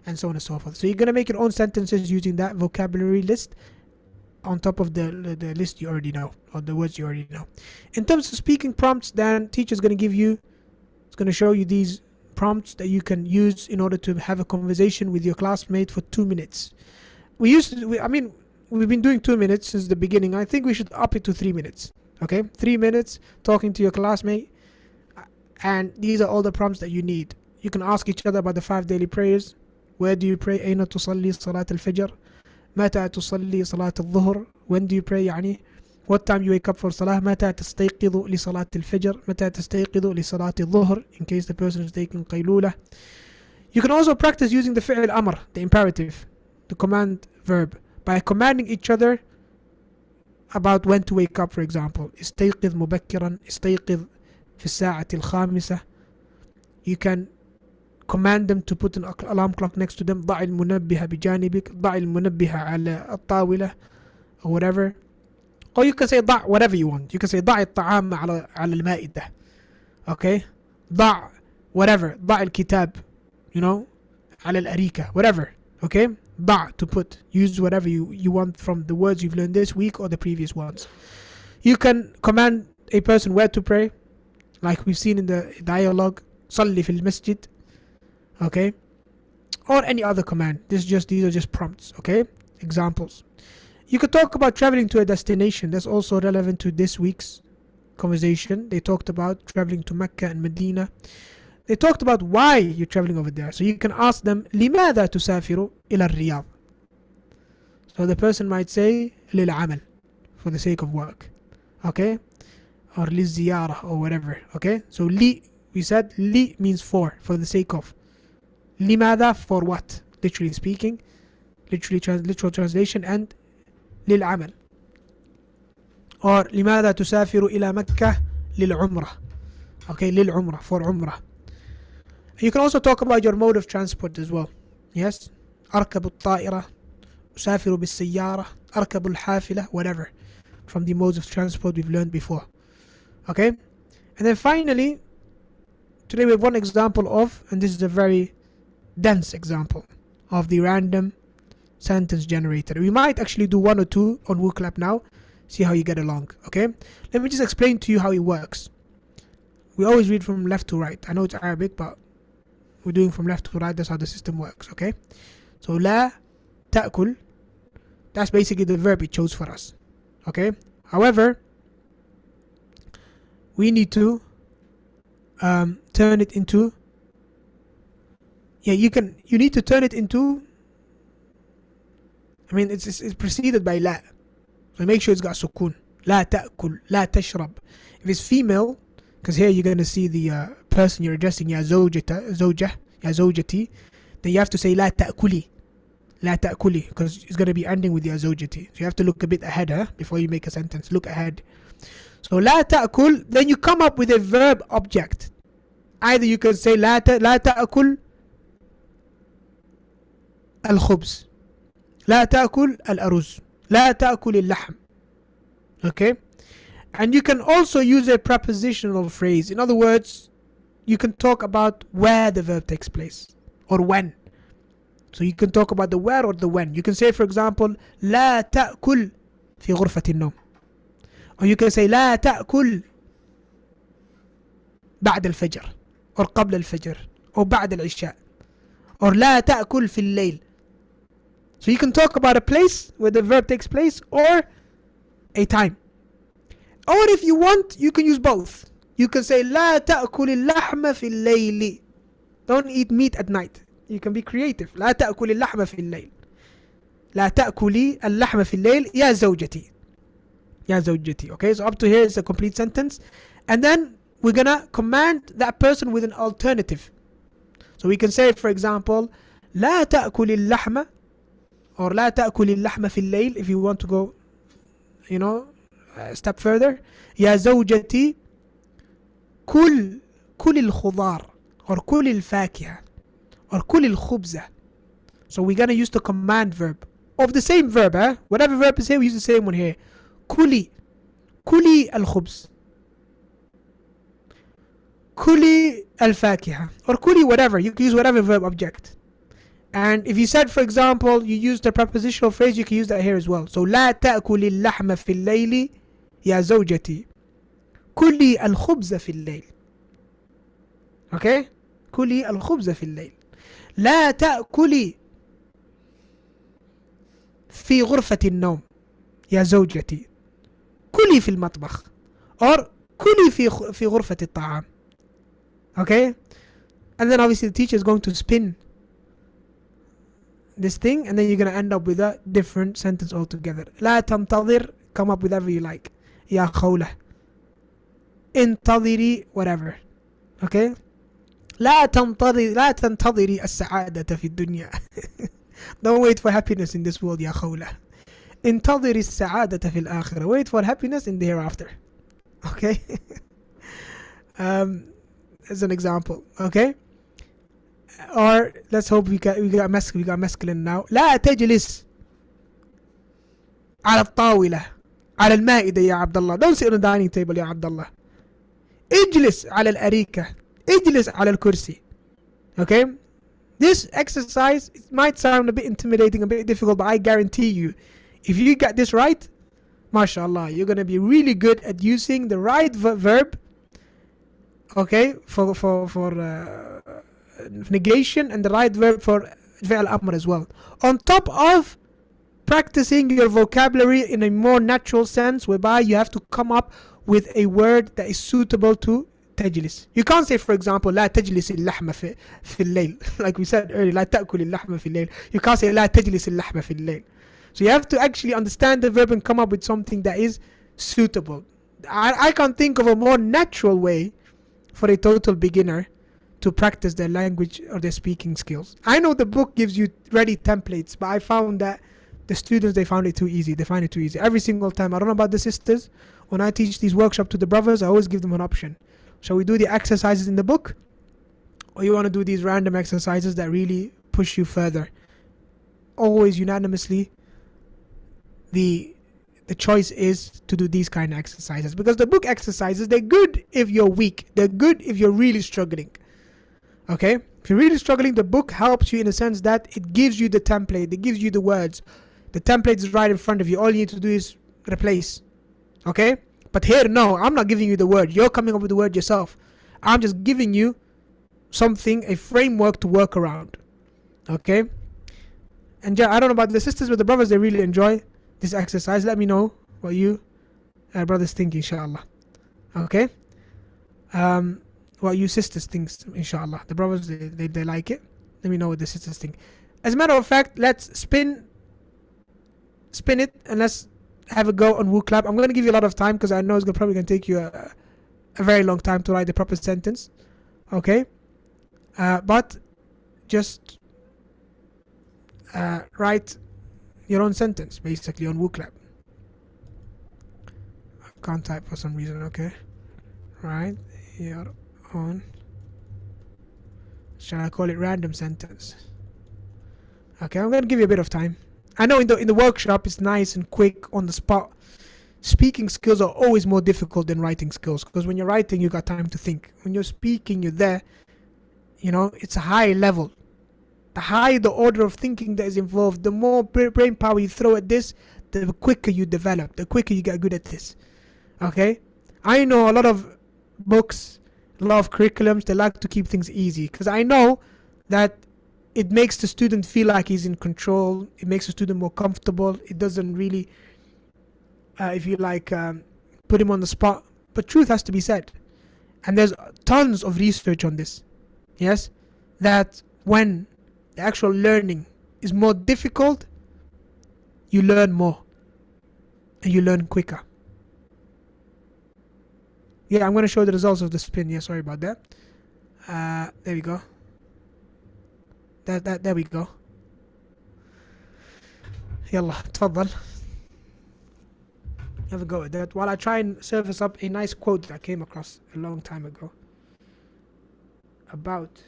Speaker 1: and so on and so forth. So you're going to make your own sentences using that vocabulary list on top of the list you already know, or the words you already know. In terms of speaking prompts, then teacher's going to give you, it's going to show you these prompts that you can use in order to have a conversation with your classmate for 2 minutes. We've been doing 2 minutes since the beginning. I think we should up it to 3 minutes. Okay, 3 minutes talking to your classmate. And these are all the prompts that you need. You can ask each other about the 5 daily prayers. Where do you pray? أين تصلي صلاة الفجر? متى تصلي صلاة الظهر? When do you pray يعني? What time you wake up for salah? متى تستيقظ لصلاة الفجر? متى تستيقظ لصلاة الظهر? In case the person is taking قيلولة. You can also practice using the فعل أمر, the imperative, the command verb, by commanding each other about when to wake up, for example. استيقظ مبكرا, استيقظ في الساعة الخامسة. You can command them to put an alarm clock next to them. ضع المنبه بجانبك, ضع المنبه على الطاولة, or whatever. Or you can say ضع whatever you want. You can say ضع الطعام على المائدة. Okay, ضع whatever, ضع الكتاب, you know, على الأريكة, whatever. Okay, ضع, to put. Use whatever you want from the words you've learned this week or the previous ones. You can command a person where to pray, like we've seen in the dialogue, صلي في المسجد, okay, or any other command. These are just prompts, okay, examples. You could talk about traveling to a destination. That's also relevant to this week's conversation. They talked about traveling to Mecca and Medina. They talked about why you're traveling over there. So you can ask them, لماذا تسافر إلى الرياض? So the person might say, للعمل, for the sake of work, okay, or للزيارة or whatever, okay. So li, we said li means for the sake of. لماذا, for what, literally speaking, literal translation, and للعمل. Or لماذا تسافر إلى مكة للعمرة, okay, للعمرة, for عمرة. You can also talk about your mode of transport as well. Yes, أركب الطائرة, أسافر بالسيارة, أركب الحافلة, whatever, from the modes of transport we've learned before. Okay, and then finally, today we have one example of, and this is a very dense example of the random sentence generator. We might actually do one or two on WooClap now, see how you get along. Okay, let me just explain to you how it works. We always read from left to right. I know it's Arabic, but we're doing from left to right. That's how the system works. Okay, so لا تأكل, that's basically the verb it chose for us. Okay, however, we need to turn it into, you need to turn it into, I mean, it's preceded by لا, so make sure it's got sukun. لا تأكل, لا تشرب. If it's female, because here you're going to see the person you're addressing, يا زوجة, يا زوجتي, then you have to say لا تأكلي, لا تأكلي, because it's going to be ending with يا زوجتي. So you have to look a bit ahead before you make a sentence. Look ahead. So لا تأكل, then you come up with a verb object. Either you can say لا تأكل الخبز, لا تأكل الأرز, لا تأكل اللحم. Okay, and you can also use a prepositional phrase. In other words, you can talk about where the verb takes place or when. So you can talk about the where or the when. You can say, for example, لا تأكل في غرفة النوم, or you can say لا تأكل بعد الفجر or قبل الفجر or بعد العشاء, or لا تأكل في الليل. So you can talk about a place where the verb takes place or a time. Or if you want, you can use both. You can say لا تأكل اللحم في الليل, don't eat meat at night. You can be creative. لا تأكل اللحم في الليل, لا تأكلي اللحم في الليل يا زوجتي, يا زوجتي. Okay, so up to here is a complete sentence, and then we're gonna command that person with an alternative. So we can say, for example, لا تأكل اللحم, or لا تأكل اللحم في الليل, if you want to go, a step further. يا زوجتي كل الخضار, or كل الفاكهة, or كل الخبز. So we're gonna use the command verb of the same verb. Whatever verb is here, we use the same one here. كلي الخبز, كلي الفاكهة, or كلي whatever. You can use whatever verb object. And if you said, for example, you used a prepositional phrase, you can use that here as well. So لا تأكل اللحم في الليل يا زوجتي, كلي الخبز في الليل. Okay, كلي الخبز في الليل. لا تأكلي في غرفة النوم يا زوجتي, كلي في المطبخ, or كلي في غرفة الطعام. Okay, and then obviously the teacher is going to spin this thing, and then you're going to end up with a different sentence altogether. لا تنتظر, come up with whatever you like. يا خولة, انتظري, whatever. Okay, لا تنتظري السعادة في الدنيا. Don't wait for happiness in this world يا خولة. انتظري السعادة في الآخرة. Wait for happiness in the hereafter. Okay. As an example. Okay. Or let's hope we got masculine now. لا تجلس على الطاولة, على المائدة يا عبد الله. Don't sit on the dining table يا عبد الله. اجلس على الأريكة, اجلس على الكرسي. Okay, this exercise, it might sound a bit intimidating, a bit difficult, but I guarantee you, if you get this right, MashaAllah, you're going to be really good at using the right verb, okay, for negation, and the right verb for fi'l amr as well. On top of practicing your vocabulary in a more natural sense, whereby you have to come up with a word that is suitable to تجلس. You can't say, for example, لا تجلس اللحمة في الليل. Like we said earlier, لا تأكل اللحمة في الليل. You can't say لا تجلس اللحمة في الليل. So you have to actually understand the verb and come up with something that is suitable. I can't think of a more natural way for a total beginner to practice their language or their speaking skills. I know the book gives you ready templates, but I found that the students, they found it too easy. They find it too easy. Every single time, I don't know about the sisters, when I teach these workshops to the brothers, I always give them an option. Shall we do the exercises in the book? Or you want to do these random exercises that really push you further? Always unanimously, the choice is to do these kind of exercises, because the book exercises, they're good if you're weak. They're good if you're really struggling. Okay? If you're really struggling, the book helps you in a sense that it gives you the template, it gives you the words. The template is right in front of you. All you need to do is replace. Okay? But here, no, I'm not giving you the word. You're coming up with the word yourself. I'm just giving you something, a framework to work around. Okay? And yeah, I don't know about the sisters, but the brothers, they really enjoy this exercise. Let me know what you brothers think, inshallah. Okay? What you sisters think, inshallah. The brothers, they like it. Let me know what the sisters think. As a matter of fact, let's spin it and let's have a go on Woo Clap. I'm going to give you a lot of time because I know it's probably going to take you a very long time to write the proper sentence. Okay? But just write your own sentence basically on Woo Clap. I can't type for some reason. Okay? Right here on, shall I call it random sentence? Okay, I'm going to give you a bit of time. I know in the workshop it's nice and quick on the spot. Speaking skills are always more difficult than writing skills, because when you're writing you got time to think. When you're speaking, you're there. You know, it's a high level. The higher the order of thinking that is involved, the more brain power you throw at this, the quicker you develop, the quicker you get good at this. Okay? I know a lot of books, a lot of curriculums, they like to keep things easy, because I know that it makes the student feel like he's in control. It makes the student more comfortable. It doesn't really, if you like, put him on the spot. But truth has to be said. And there's tons of research on this. Yes? That when the actual learning is more difficult, you learn more. And you learn quicker. Yeah, I'm going to show the results of the spin. Yeah, sorry about that. There we go. There we go. Yalla, تفضل. Have a go at that while I try and surface up a nice quote that I came across a long time ago about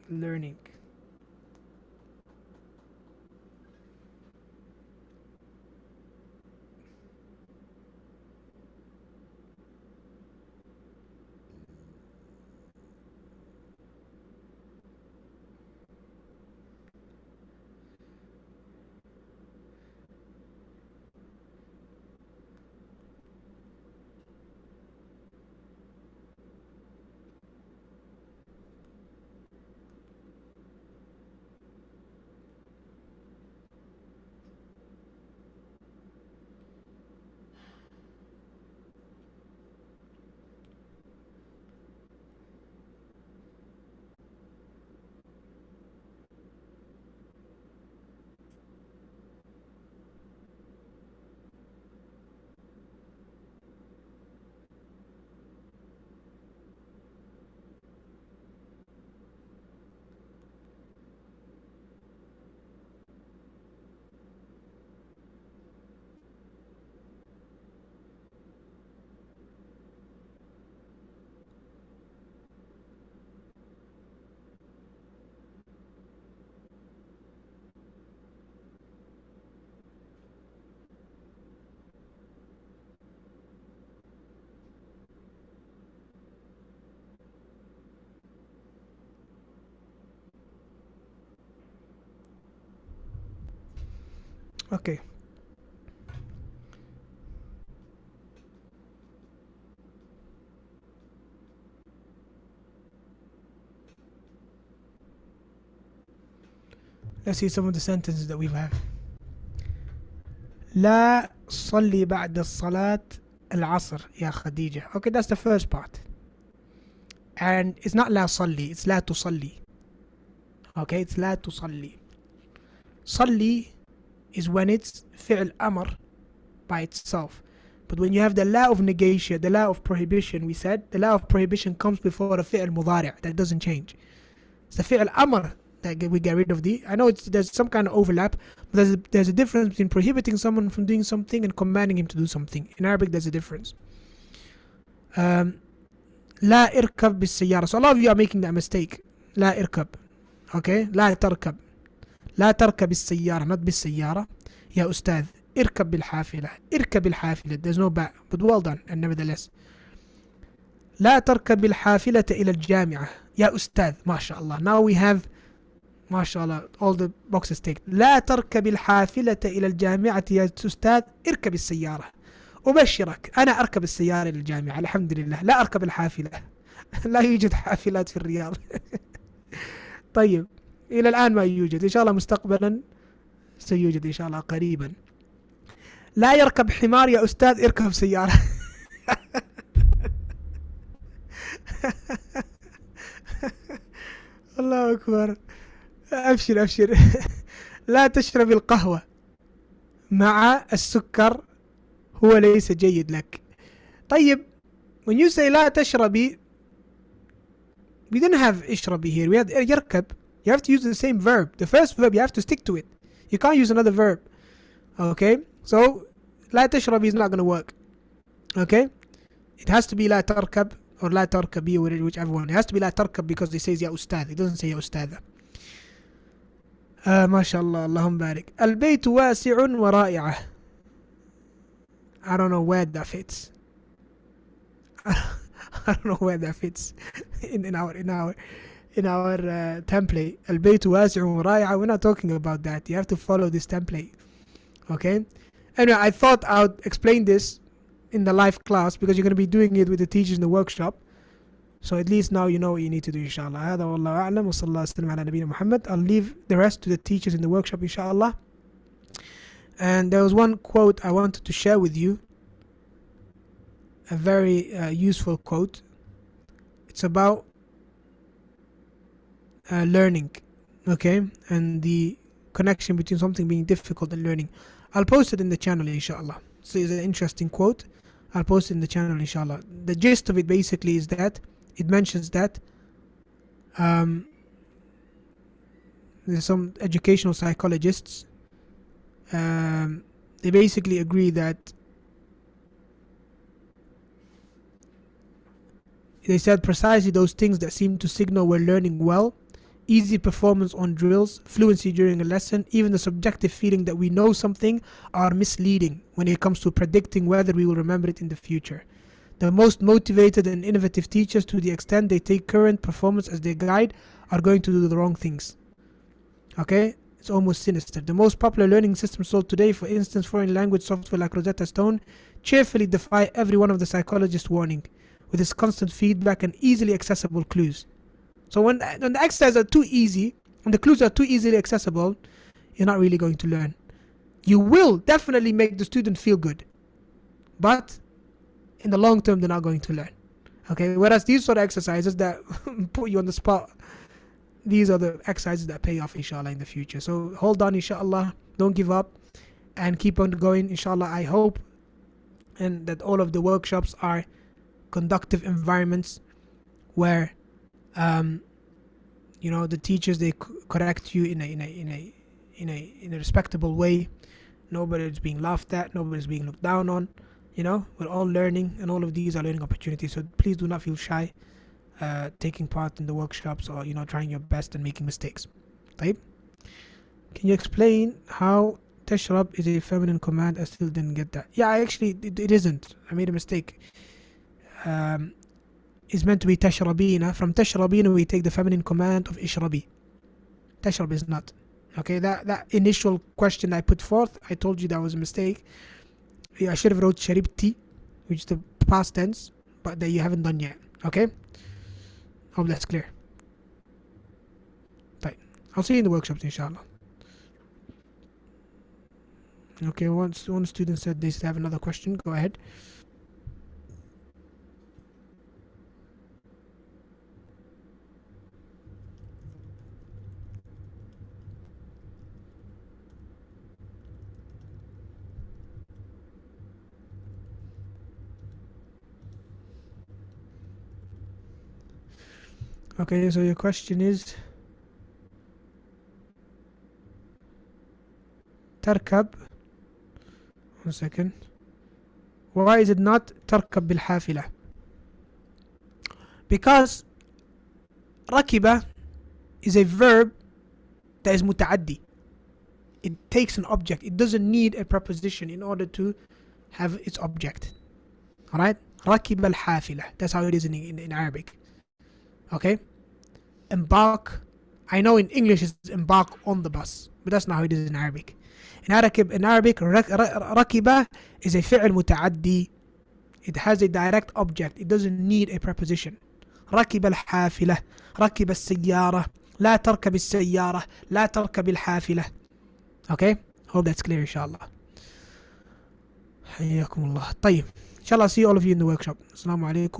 Speaker 1: learning. Okay. Let's see some of the sentences that we have. لا صلي بعد الصلاة العصر يا خديجة. Okay, that's the first part. And it's not لا صلي, it's لا تصلي. Okay, it's لا تصلي. صلي is when it's فعل أمر by itself. But when you have the law of negation, the law of prohibition, we said the law of prohibition comes before a فعل مضارع that doesn't change. It's the فعل أمر that we get rid of the. I know there's some kind of overlap, but there's a difference between prohibiting someone from doing something and commanding him to do something. In Arabic, there's a difference. لا اركب بالسيارة. So a lot of you are making that mistake. لا اركب. Okay. لا تركب. لا تركب السيارة, not بالسيارة. يا أستاذ اركب بالحافلة. اركب الحافلة. There's no back, but well done. And nevertheless. لا تركب الحافلة إلى الجامعة. يا أستاذ. ما شاء الله. Now we have ما شاء الله all the boxes ticked. لا تركب الحافلة إلى الجامعة يا أستاذ اركب السيارة. أبشرك أنا أركب السيارة إلى الجامعة الحمد لله. لا أركب الحافلة. لا يوجد حافلات في الرياض. طيب إلى الآن ما يوجد. إن شاء الله مستقبلا سيوجد إن شاء الله قريبا. لا يركب حمار يا أستاذ اركب سيارة. الله أكبر. أبشر أبشر. لا تشرب القهوة مع السكر هو ليس جيد لك. طيب when you say لا تشربي, we didn't have اشربي here, we had يركب. You have to use the same verb. The first verb you have to stick to it. You can't use another verb. Okay, so لا تشربي is not going to work. Okay, it has to be لا تركب or لا تركبي, whichever one. It has to be لا تركب because it says يا أستاذ. It doesn't say يا أستاذة. ما شاء الله اللهم بارك. البيت واسع ورائعة. I don't know where that fits. I don't know where that fits in our template. البيت واسع ورائعة. We're not talking about that. You have to follow this template. Okay. Anyway, I thought I would explain this in the live class because you're going to be doing it with the teachers in the workshop. So at least now you know what you need to do, inshallah. هذا والله أعلم وصلى الله وسلم على نبينا محمد. I'll leave the rest to the teachers in the workshop, inshallah. And there was one quote I wanted to share with you. A very useful quote. It's about learning, okay? And the connection between something being difficult and learning. I'll post it in the channel, inshallah. So it's an interesting quote. I'll post it in the channel, inshallah. The gist of it basically is that it mentions that there's some educational psychologists. They basically agree that they said precisely those things that seem to signal we're learning well, easy performance on drills, fluency during a lesson, even the subjective feeling that we know something, are misleading when it comes to predicting whether we will remember it in the future. The most motivated and innovative teachers, to the extent they take current performance as their guide, are going to do the wrong things. Okay? It's almost sinister. The most popular learning systems sold today, for instance, foreign language software like Rosetta Stone, cheerfully defy every one of the psychologist's warning, with its constant feedback and easily accessible clues. So when the exercises are too easy, and the clues are too easily accessible, you're not really going to learn. You will definitely make the student feel good, but in the long term, they're not going to learn. Okay, whereas these sort of exercises that put you on the spot, these are the exercises that pay off, inshallah, in the future. So hold on, inshallah, don't give up, and keep on going, inshallah. I hope and that all of the workshops are conductive environments where the teachers, they correct you in a respectable way. Nobody's being laughed at, nobody's being looked down on. We're all learning, and all of these are learning opportunities. So please do not feel shy taking part in the workshops, or trying your best and making mistakes. طيب. Can you explain how تشرب is a feminine command? I still didn't get that. Yeah, it isn't. I made a mistake. Is meant to be تشربين. From تشربين we take the feminine command of اشربي. تشرب is not. Okay, that initial question I put forth, I told you that was a mistake. I should have wrote شربتي, which is the past tense, but that you haven't done yet. Okay, hope that's clear. Right. I'll see you in the workshops, inshallah. Okay, one student said they have another question. Go ahead. Okay, so your question is تركب. One second. Why is it not تركب بالحافلة? Because ركب is a verb that is متعدي. It takes an object. It doesn't need a preposition in order to have its object. Alright? ركب الحافلة. That's how it is in Arabic. Okay? Embark. I know in English it's embark on the bus, but that's not how it is in Arabic. In Arabic, ركب is a فعل متعدي. It has a direct object. It doesn't need a preposition. ركب الحافلة. ركب السيارة. لا تركب السيارة. لا تركب الحافلة. Okay? Hope that's clear, inshallah. حياكم الله. طيب. Inshallah, see all of you in the workshop. Assalamu alaikum.